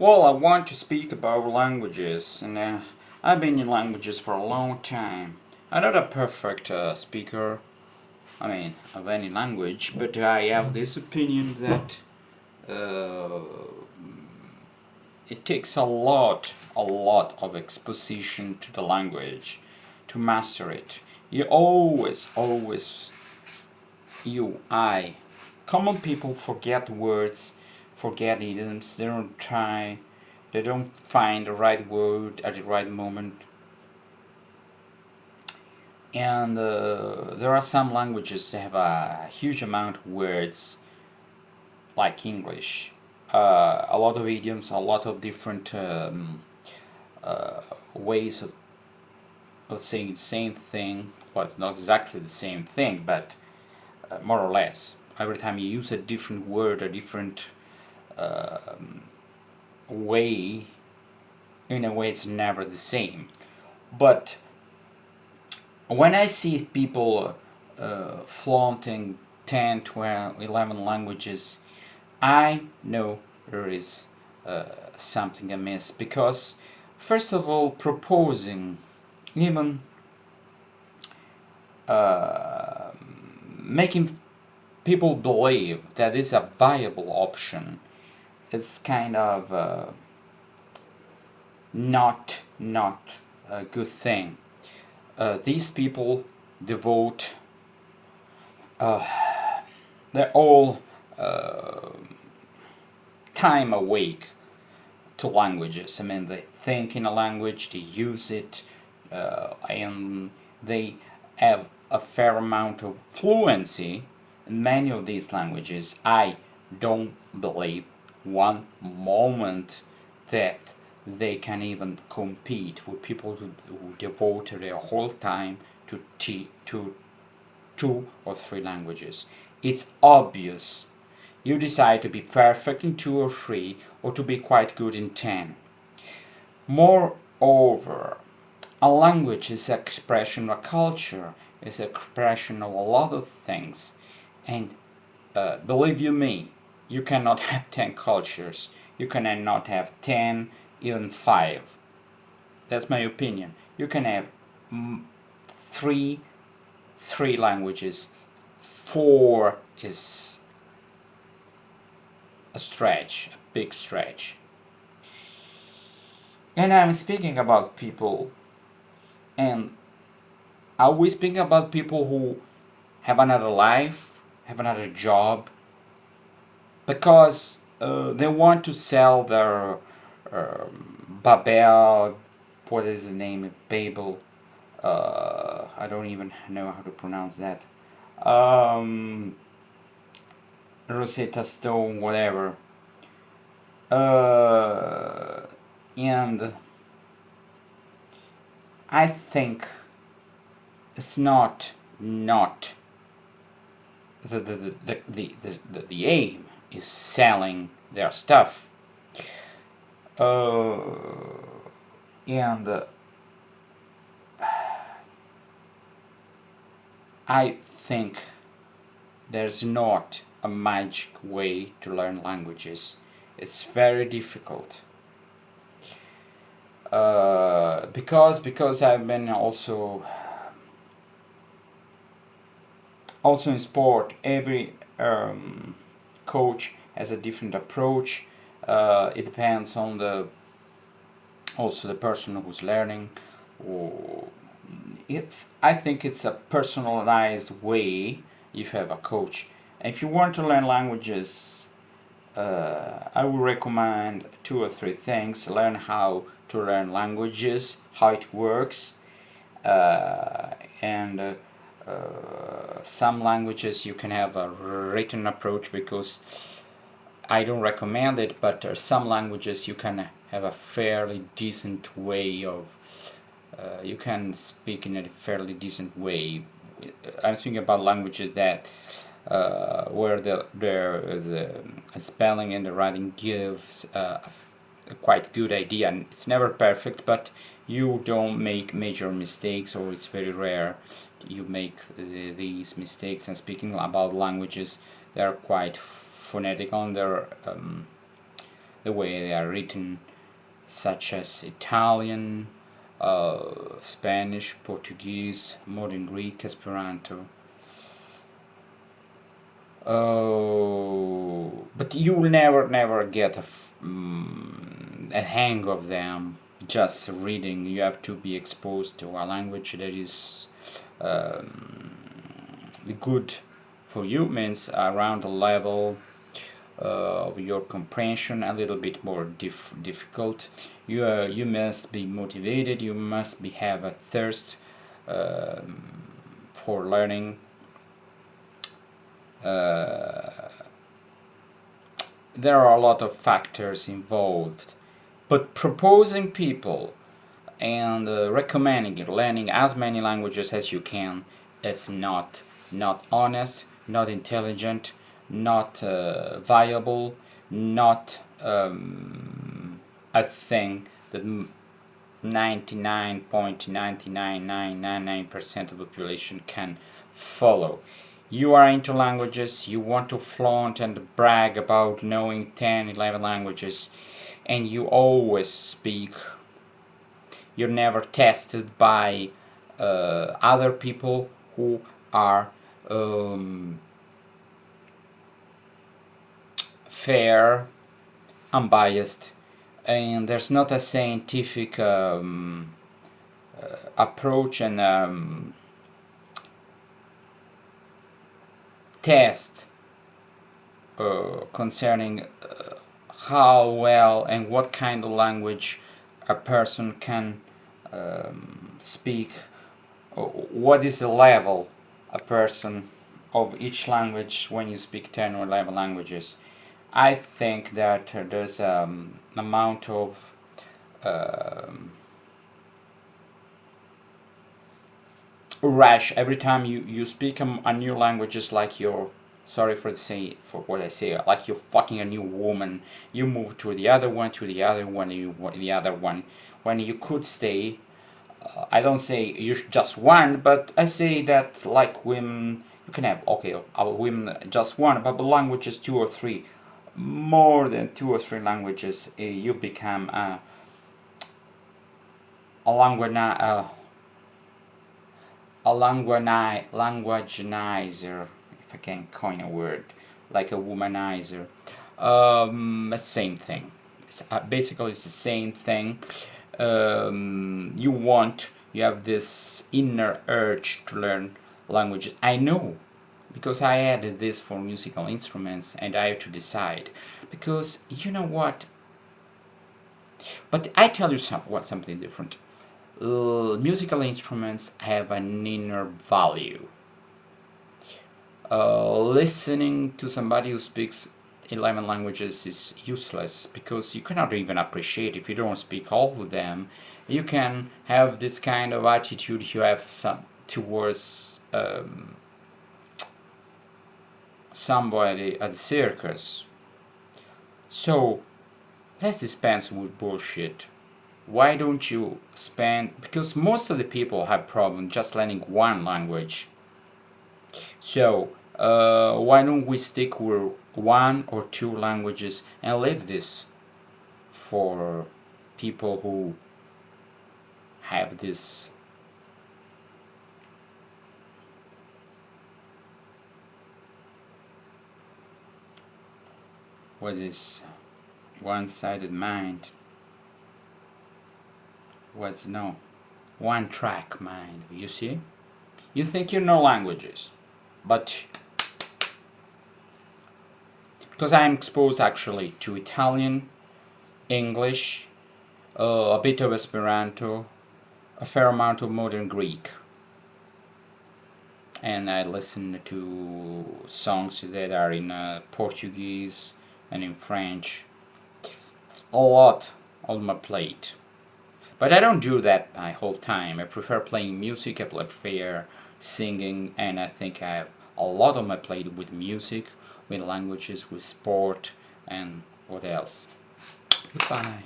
Well, I want to speak about languages, and I've been in languages for a long time. I'm not a perfect speaker, of any language, but I have this opinion that uh, it takes a lot of exposition to the language to master it. You always, common people forget words, forget idioms, they don't try, they don't find the right word at the right moment. And there are some languages that have a huge amount of words, like English. A lot of idioms, a lot of different ways of saying the same thing. Well, it's not exactly the same thing, but more or less. Every time you use a different word, a different way, in a way it's never the same. But when I see people flaunting 10, 12, 11 languages, I know there is something amiss, because first of all, proposing, even making people believe that is a viable option, is kind of not a good thing. These people devote their all time awake to languages. They think in a language, they use it, and they have a fair amount of fluency in many of these languages. I don't believe one moment that they can even compete with people who devote their whole time to to 2 or 3 languages. It's obvious. You decide to be perfect in 2 or 3, or to be quite good in 10. Moreover, a language is an expression of a culture, is an expression of a lot of things. And believe you me, you cannot have 10 cultures. You cannot have 10, even 5. That's my opinion. You can have three languages. 4 is a stretch, a big stretch. And I'm speaking about people, and are we speaking about people who have another life, have another job, because they want to sell their Babel, what is the name, Babel, I don't even know how to pronounce that, Rosetta Stone, whatever, and I think it's not the aim is selling their stuff, and I think there's not a magic way to learn languages. It's very difficult, because I've been also in sport. Every coach has a different approach. It depends on the person who's learning. I think it's a personalized way if you have a coach. And if you want to learn languages, I would recommend 2 or 3 things. Learn how to learn languages, how it works, and some languages you can have a written approach, because I don't recommend it, but some languages you can have a fairly decent way of you can speak in a fairly decent way. I'm speaking about languages that where the spelling and the writing gives a quite good idea, and it's never perfect, but you don't make major mistakes, or it's very rare you make these mistakes. And speaking about languages, they're quite phonetical, and they're the way they are written, such as Italian, Spanish, Portuguese, Modern Greek, Esperanto. Oh, but you will never get a hang of them just reading. You have to be exposed to a language that is good for you, means around the level of your comprehension, a little bit more difficult. You must be motivated. You must have a thirst for learning. There are a lot of factors involved, but proposing people and recommending learning as many languages as you can is not honest, not intelligent, not viable, not a thing that 99.99999% of the population can follow. You are into languages, you want to flaunt and brag about knowing 10, 11 languages, and you always speak. You're never tested by other people who are fair, unbiased, and there's not a scientific approach and test concerning how well and what kind of language a person can speak. What is the level a person of each language when you speak 10 or 11 languages? I think that there's an amount of rush every time you speak a new language, just like you're, sorry for what I say, like you're fucking a new woman. You move to the other one, the other one, when you could stay. I don't say you just one, but I say that like women, you can have, okay, women just one, but the languages 2 or 3, more than 2 or 3 languages, you become a languagenizer, if I can coin a word, like a womanizer. Same thing. Basically, it's the same thing. You have this inner urge to learn languages. I know, because I added this for musical instruments, and I have to decide. Because you know what? But I tell you something different. Musical instruments have an inner value. Listening to somebody who speaks 11 languages is useless, because you cannot even appreciate if you don't speak all of them. You can have this kind of attitude you have towards somebody at the circus. So let's dispense with bullshit. Why don't you spend, because most of the people have problems just learning one language. So why don't we stick with 1 or 2 languages and leave this for people who have this one-sided mind. One-track mind, you see? You think you know languages, but because I am exposed actually to Italian, English, a bit of Esperanto, a fair amount of Modern Greek, and I listen to songs that are in Portuguese and in French, a lot on my plate. But I don't do that my whole time. I prefer playing music, I prefer singing, and I think I have a lot on my plate with music, with languages, with sport, and what else. Goodbye.